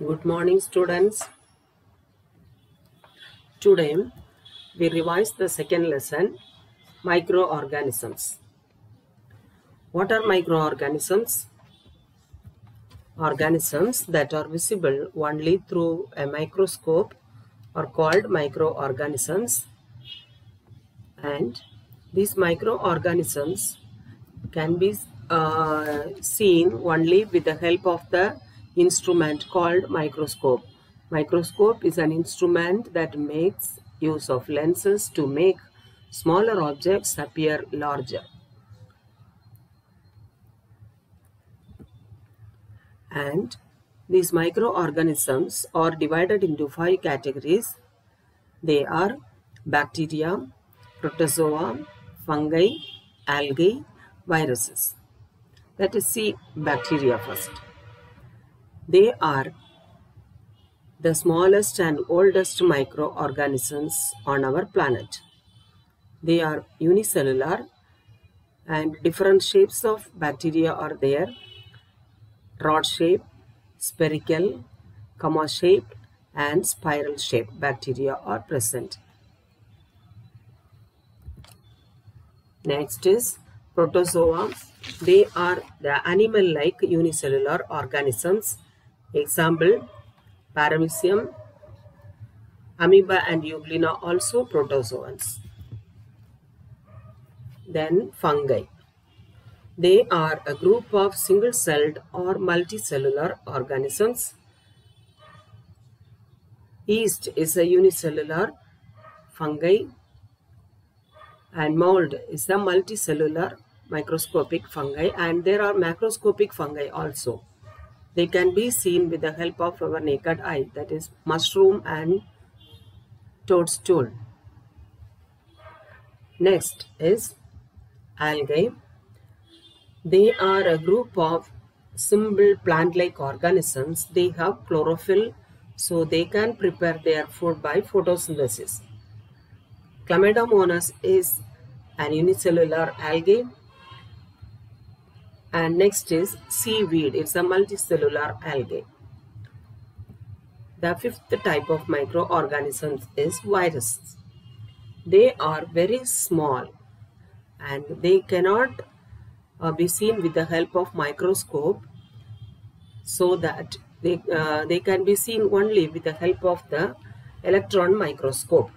Good morning, students. Today we revise the second lesson, microorganisms. What are microorganisms? Organisms that are visible only through a microscope are called microorganisms, and these microorganisms can be seen only with the help of the instrument called microscope. Microscope is an instrument that makes use of lenses to make smaller objects appear larger. And these microorganisms are divided into 5 categories. They are bacteria, protozoa, fungi, algae, viruses. Let us see bacteria first. They are the smallest and oldest microorganisms on our planet. They are unicellular, and different shapes of bacteria are there. Rod shaped, spherical, comma shaped, and spiral shaped bacteria are present. Next is protozoa. They are the animal-like unicellular organisms. Example, Paramecium, amoeba and euglena also protozoans. Then fungi. They are a group of single-celled or multicellular organisms. Yeast is a unicellular fungi, and mold is a multicellular microscopic fungi, and there are macroscopic fungi also. They can be seen with the help of our naked eye, that is mushroom and toadstool. Next is algae. They are a group of simple plant-like organisms. They have chlorophyll, so they can prepare their food by photosynthesis. Chlamydomonas is an unicellular algae. And next is seaweed. It's a multicellular algae. The fifth type of microorganisms is viruses. They are very small and they cannot be seen with the help of microscope, so that they can be seen only with the help of the electron microscope.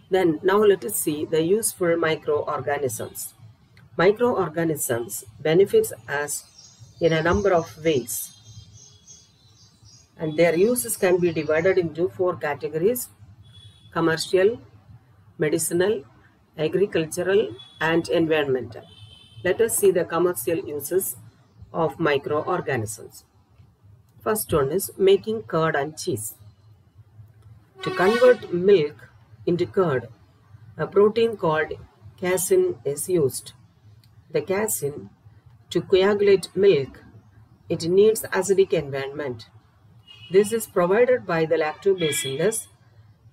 Then now let us see the useful microorganisms. Microorganisms benefits us in a number of ways, and their uses can be divided into 4 categories: commercial, medicinal, agricultural, and environmental. Let us see the commercial uses of microorganisms. First one is making curd and cheese. To convert milk into curd, a protein called casein is used. The casein, to coagulate milk, it needs acidic environment. This is provided by the lactobacillus,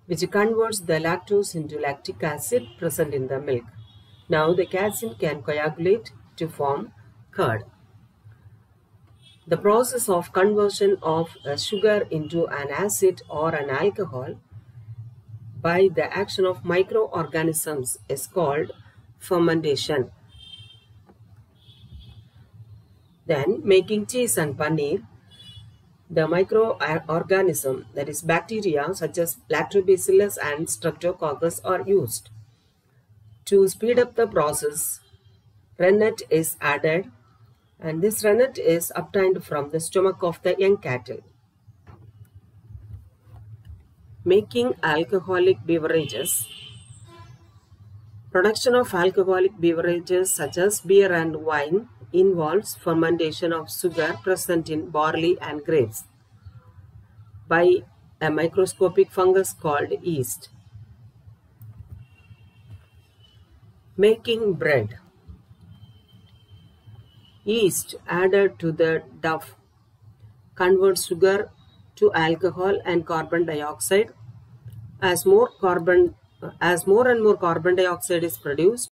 which converts the lactose into lactic acid present in the milk. Now the casein can coagulate to form curd. The process of conversion of a sugar into an acid or an alcohol by the action of microorganisms is called fermentation. Then making cheese and paneer, the microorganism, that is bacteria such as lactobacillus and streptococcus, are used. To speed up the process, rennet is added, and this rennet is obtained from the stomach of the young cattle. Making alcoholic beverages. Production of alcoholic beverages such as beer and wine involves fermentation of sugar present in barley and grapes by a microscopic fungus called yeast. Making bread. Yeast added to the dough converts sugar to alcohol and carbon dioxide. As more and more carbon dioxide is produced,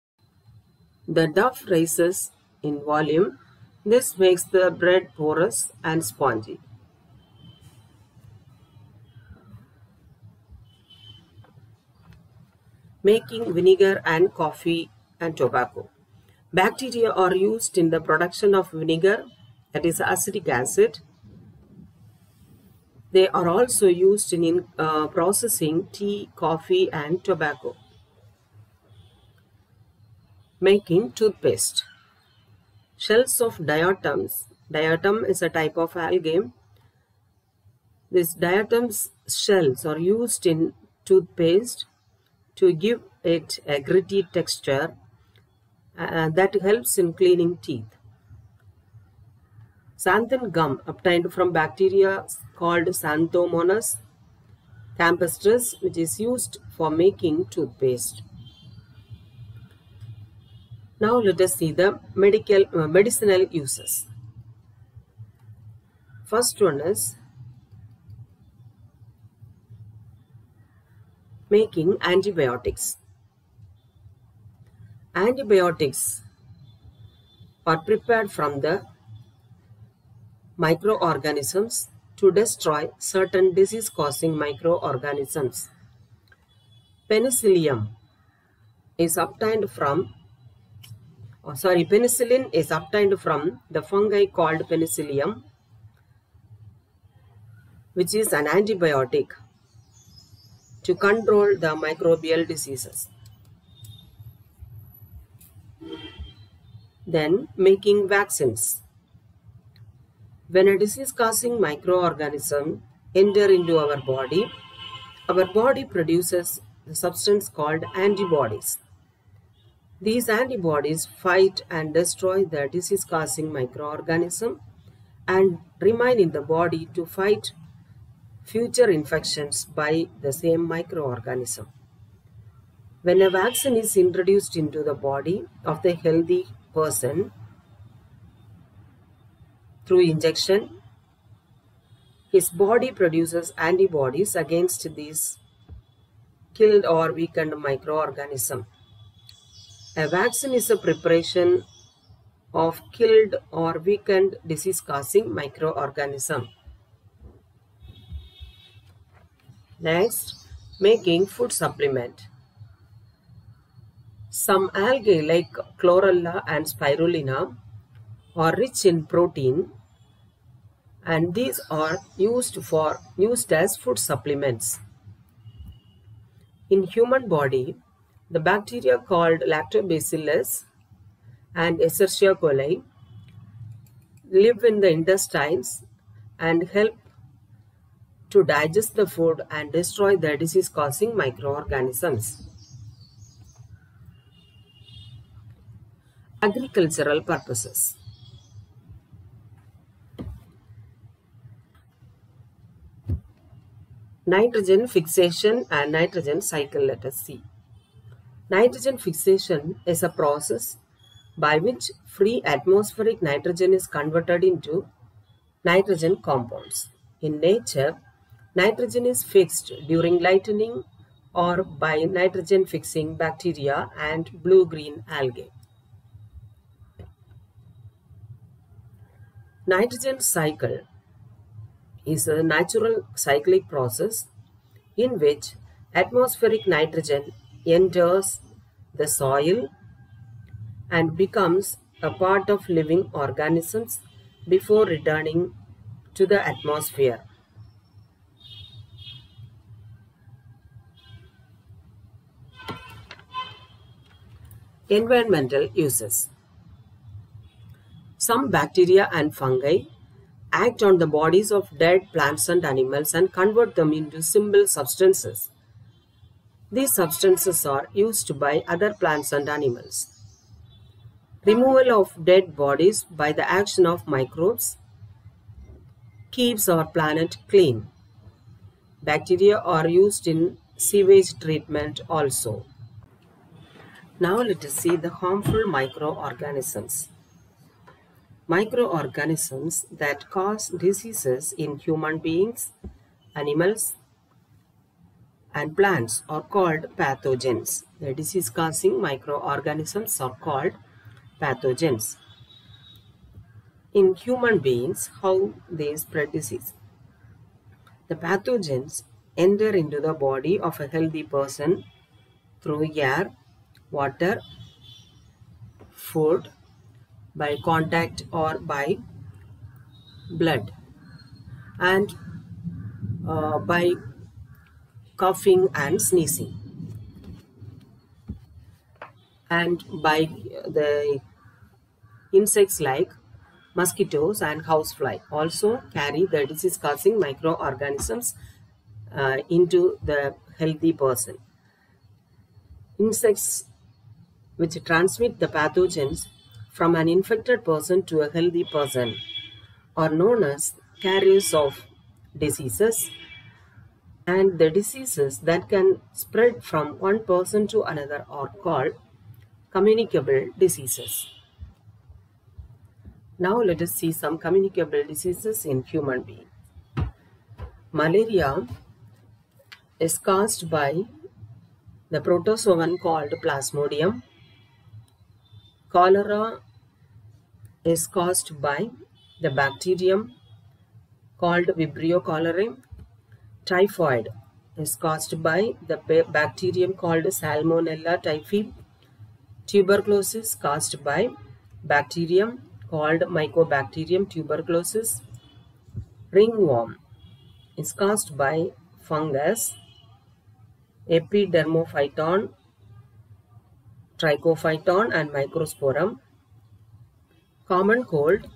the dough rises in volume. This makes the bread porous and spongy. Making vinegar and coffee and tobacco. Bacteria are used in the production of vinegar, that is acetic acid. They are also used in processing tea, coffee, and tobacco. Making toothpaste. Shells of diatoms. Diatom is a type of algae. These diatoms shells are used in toothpaste to give it a gritty texture that helps in cleaning teeth. Xanthan gum obtained from bacteria called Xanthomonas campestris, which is used for making toothpaste. Now let us see the medicinal uses. First one is making antibiotics. Antibiotics are prepared from the microorganisms to destroy certain disease-causing microorganisms. Penicillin is obtained from the fungi called Penicillium, which is an antibiotic to control the microbial diseases. Then making vaccines. When a disease-causing microorganism enters into our body produces the substance called antibodies. These antibodies fight and destroy the disease-causing microorganism and remain in the body to fight future infections by the same microorganism. When a vaccine is introduced into the body of the healthy person through injection, his body produces antibodies against these killed or weakened microorganisms. A vaccine is a preparation of killed or weakened disease-causing microorganism. Next, making food supplement. Some algae like chlorella and spirulina are rich in protein, and these are used as food supplements. In human body, the bacteria called Lactobacillus and Escherichia coli live in the intestines and help to digest the food and destroy the disease-causing microorganisms. Agricultural purposes. Nitrogen fixation and nitrogen cycle, let us see. Nitrogen fixation is a process by which free atmospheric nitrogen is converted into nitrogen compounds. In nature, nitrogen is fixed during lightning or by nitrogen-fixing bacteria and blue-green algae. Nitrogen cycle is a natural cyclic process in which atmospheric nitrogen enters the soil and becomes a part of living organisms before returning to the atmosphere. Environmental uses. Some bacteria and fungi act on the bodies of dead plants and animals and convert them into simple substances. These substances are used by other plants and animals. Removal of dead bodies by the action of microbes keeps our planet clean. Bacteria are used in sewage treatment also. Now let us see the harmful microorganisms. Microorganisms that cause diseases in human beings, animals, and plants are called pathogens. The disease-causing microorganisms are called pathogens. in human beings, how they spread disease. The pathogens enter into the body of a healthy person through air, water, food, by contact or by blood, and by coughing and sneezing, and by the insects like mosquitoes and housefly also carry the disease causing microorganisms into the healthy person. Insects which transmit the pathogens from an infected person to a healthy person are known as carriers of diseases, and the diseases that can spread from one person to another are called communicable diseases. Now let us see some communicable diseases in human beings. Malaria is caused by the protozoan called Plasmodium. Cholera is caused by the bacterium called Vibrio cholerae. Typhoid is caused by the bacterium called Salmonella typhi. Tuberculosis caused by bacterium called Mycobacterium tuberculosis. Ringworm is caused by fungus Epidermophyton, Trichophyton and Microsporum. Common cold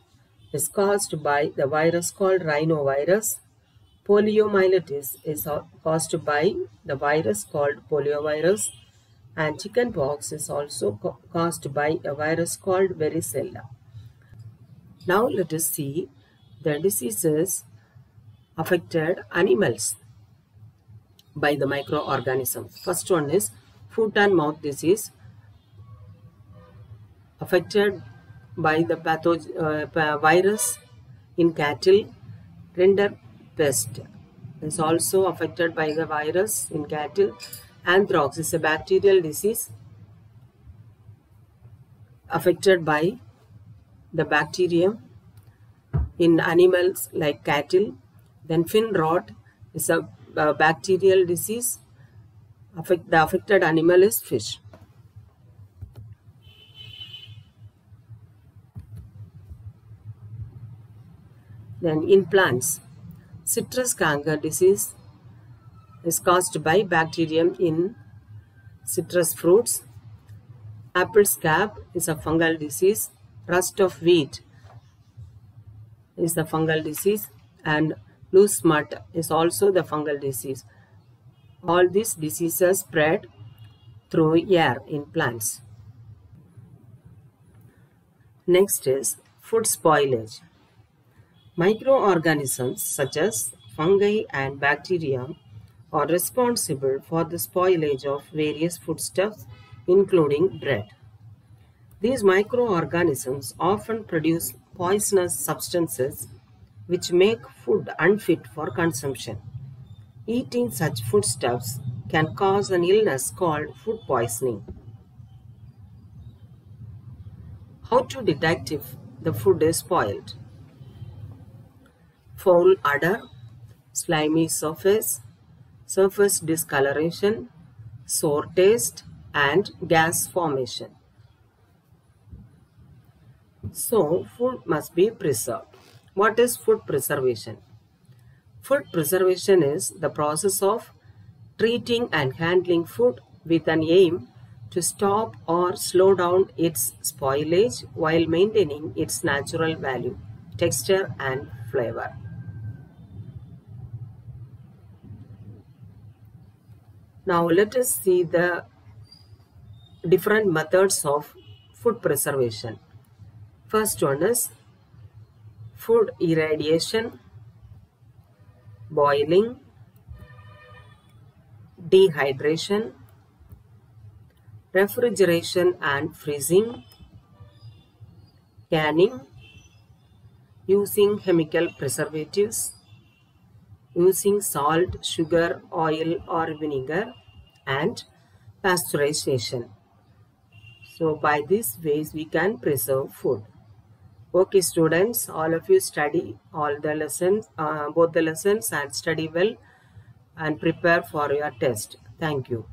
is caused by the virus called rhinovirus. Poliomyelitis is caused by the virus called poliovirus, and chickenpox is also caused by a virus called varicella. Now let us see the diseases affected animals by the microorganisms. First one is foot and mouth disease, affected by the virus in cattle. Rinderpest is also affected by the virus in cattle. Anthrax is a bacterial disease affected by the bacterium in animals like cattle. Then fin rot is a bacterial disease. The affected animal is fish. Then in plants, citrus canker disease is caused by bacterium in citrus fruits. Apple scab is a fungal disease. Rust of wheat is a fungal disease, and loose smut is also the fungal disease. All these diseases spread through air in plants. Next is food spoilage. Microorganisms such as fungi and bacteria are responsible for the spoilage of various foodstuffs, including bread. These microorganisms often produce poisonous substances which make food unfit for consumption. Eating such foodstuffs can cause an illness called food poisoning. How to detect if the food is spoiled? Foul odor, slimy surface, surface discoloration, sour taste, and gas formation. So, food must be preserved. What is food preservation? Food preservation is the process of treating and handling food with an aim to stop or slow down its spoilage while maintaining its natural value, texture, and flavor. Now let us see the different methods of food preservation. First one is food irradiation, boiling, dehydration, refrigeration and freezing, canning, using chemical preservatives, using salt, sugar, oil or vinegar, and pasteurization. So by these ways we can preserve food. Okay, students, all of you study all the lessons, both the lessons, and study well and prepare for your test. Thank you.